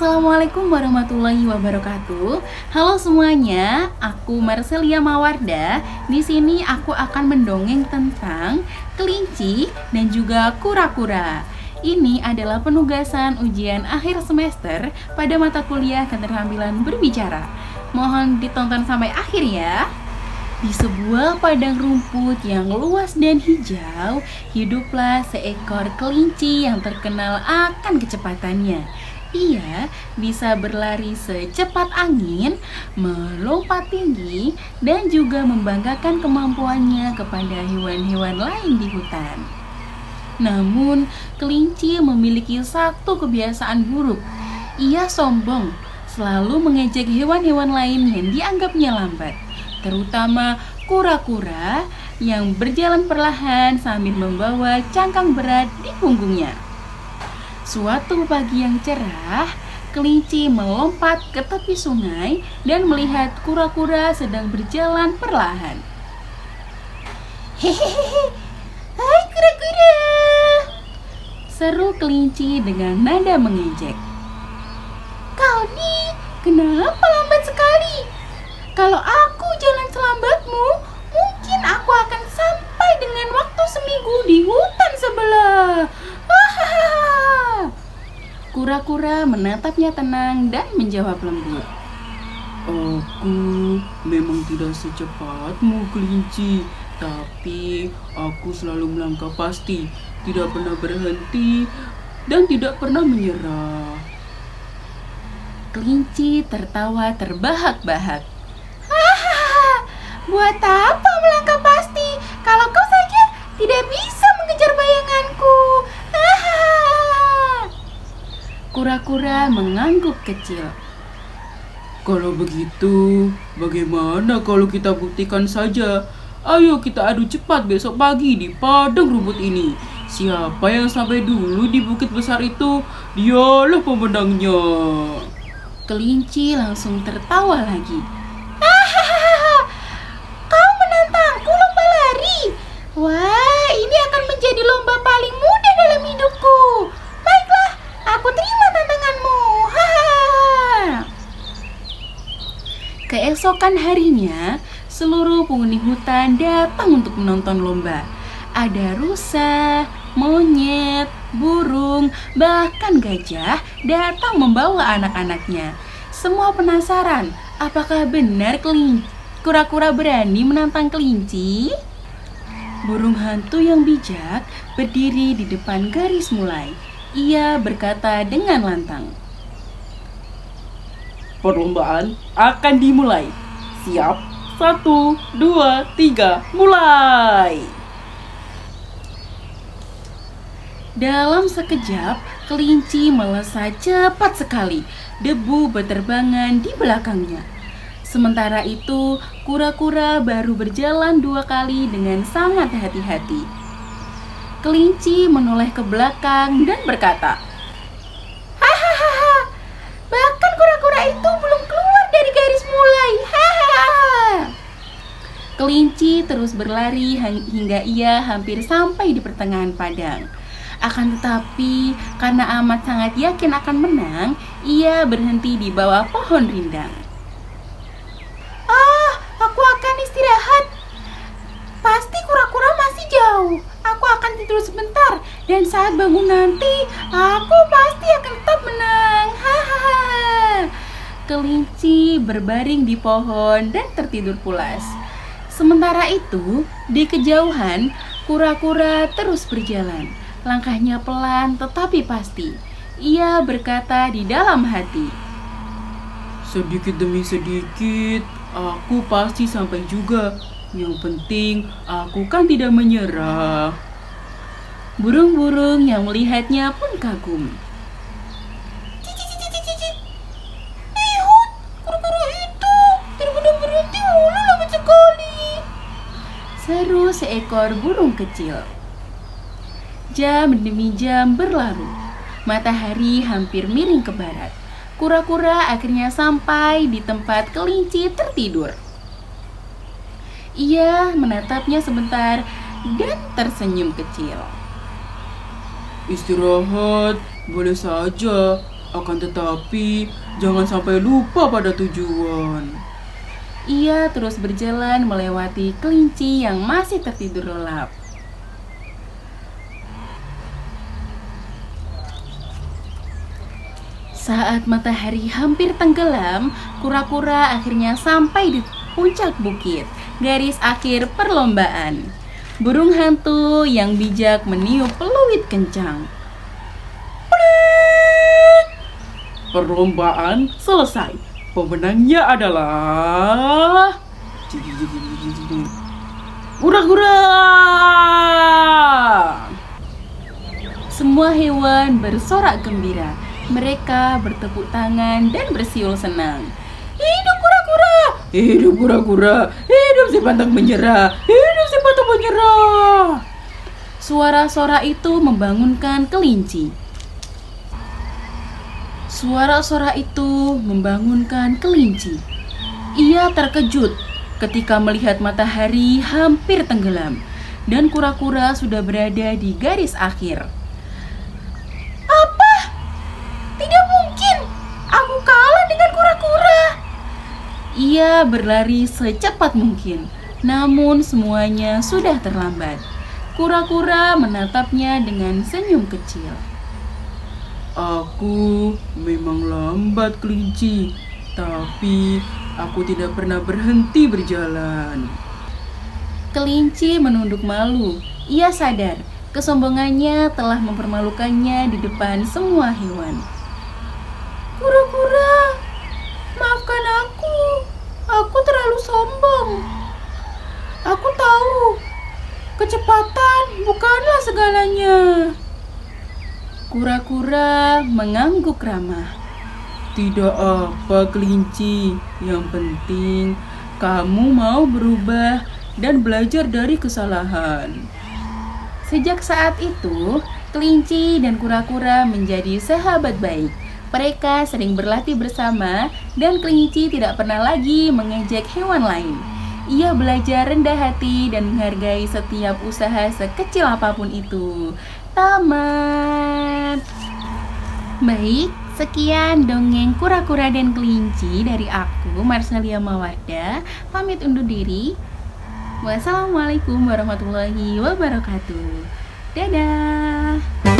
Assalamualaikum warahmatullahi wabarakatuh. Halo semuanya, aku Marcelia Mawarda. Di sini aku akan mendongeng tentang kelinci dan juga kura-kura. Ini adalah penugasan ujian akhir semester pada mata kuliah keterampilan berbicara. Mohon ditonton sampai akhir ya. Di sebuah padang rumput yang luas dan hijau, hiduplah seekor kelinci yang terkenal akan kecepatannya. Ia bisa berlari secepat angin, melompat tinggi, dan juga membanggakan kemampuannya kepada hewan-hewan lain di hutan. Namun, kelinci memiliki satu kebiasaan buruk. Ia sombong, selalu mengejek hewan-hewan lain yang dianggapnya lambat, terutama kura-kura yang berjalan perlahan sambil membawa cangkang berat di punggungnya. Suatu pagi yang cerah, kelinci melompat ke tepi sungai dan melihat kura-kura sedang berjalan perlahan. Hehehe, hai kura-kura, seru kelinci dengan nada mengejek. Kau nih, kenapa lambat sekali? Kalau aku jalan selambatmu, mungkin aku akan sampai dengan waktu seminggu di hutan sebelah. Kura-kura menatapnya tenang dan menjawab lembut. Aku memang tidak secepatmu, kelinci, tapi aku selalu melangkah pasti, tidak pernah berhenti, dan tidak pernah menyerah. Kelinci tertawa terbahak-bahak. Buat apa melangkah pasti kalau kau saja tidak bisa mengejar bayanganku? Kura-kura mengangguk kecil. Kalau begitu, bagaimana kalau kita buktikan saja? Ayo kita adu cepat besok pagi di padang rumput ini. Siapa yang sampai dulu di bukit besar itu, dialah pemenangnya. Kelinci langsung tertawa lagi. Kau menantangku lomba lari? Wah, ini akan menjadi lomba paling mudah dalam hidupku. Baiklah, aku terima tantanganmu. Keesokan harinya, seluruh penghuni hutan datang untuk menonton lomba. Ada rusa, monyet, burung, bahkan gajah datang membawa anak-anaknya. Semua penasaran, apakah benar kura-kura berani menantang kelinci? Burung hantu yang bijak berdiri di depan garis mulai. Ia berkata dengan lantang, Perlombaan akan dimulai. Siap? 1, 2, 3, mulai! Dalam sekejap, kelinci melesat cepat sekali. Debu berterbangan di belakangnya. Sementara itu, kura-kura baru berjalan 2 kali dengan sangat hati-hati. Kelinci menoleh ke belakang dan berkata, "Hahaha, bahkan kura-kura itu belum keluar dari garis mulai." Kelinci terus berlari hingga ia hampir sampai di pertengahan padang. Akan tetapi, karena amat sangat yakin akan menang, ia berhenti di bawah pohon rindang. Aku akan istirahat. Pasti kura-kura masih jauh. Aku akan tidur sebentar, dan saat bangun nanti, aku pasti akan tetap menang. Kelinci berbaring di pohon dan tertidur pulas. Sementara itu, di kejauhan, kura-kura terus berjalan. Langkahnya pelan tetapi pasti. Ia berkata di dalam hati, Sedikit demi sedikit, aku pasti sampai juga. Yang penting, aku kan tidak menyerah. Burung-burung yang melihatnya pun kagum. Lihat, kura-kura itu tidak berhenti mulu lambat sekali, seru seekor burung kecil. Jam demi jam berlalu. Matahari hampir miring ke barat. Kura-kura akhirnya sampai di tempat kelinci tertidur. Ia menatapnya sebentar dan tersenyum kecil. Istirahat, boleh saja. Akan tetapi, jangan sampai lupa pada tujuan. Ia terus berjalan melewati kelinci yang masih tertidur lelap. Saat matahari hampir tenggelam, kura-kura akhirnya sampai di puncak bukit, garis akhir perlombaan. Burung hantu yang bijak meniup peluit kencang. Perlombaan selesai. Pemenangnya adalah kura-kura. Semua hewan bersorak gembira. Mereka bertepuk tangan dan bersiul senang. Hidup kura-kura! Hidup kura-kura! Hidup si pantang menyerah! Hidup si pantang menyerah! Suara-suara itu membangunkan kelinci. Suara-suara itu membangunkan kelinci. Ia terkejut ketika melihat matahari hampir tenggelam dan kura-kura sudah berada di garis akhir. Apa? Tidak mungkin! Aku kalah dengan kura-kura. Ia berlari secepat mungkin, namun semuanya sudah terlambat. Kura-kura menatapnya dengan senyum kecil. Aku memang lambat kelinci, tapi aku tidak pernah berhenti berjalan. Kelinci menunduk malu. Ia sadar kesombongannya telah mempermalukannya di depan semua hewan. Kura-kura, maafkan aku. Aku terlalu sombong. Aku tahu kecepatan bukanlah segalanya. Kura-kura mengangguk ramah. Tidak apa kelinci, yang penting kamu mau berubah dan belajar dari kesalahan. Sejak saat itu, kelinci dan kura-kura menjadi sahabat baik. Mereka sering berlatih bersama dan kelinci tidak pernah lagi mengejek hewan lain. Ia belajar rendah hati dan menghargai setiap usaha sekecil apapun itu. Tamat. Baik, sekian dongeng kura-kura dan kelinci dari aku, Marcelia Mawarda. Pamit undur diri. Wassalamualaikum warahmatullahi wabarakatuh. Dadah.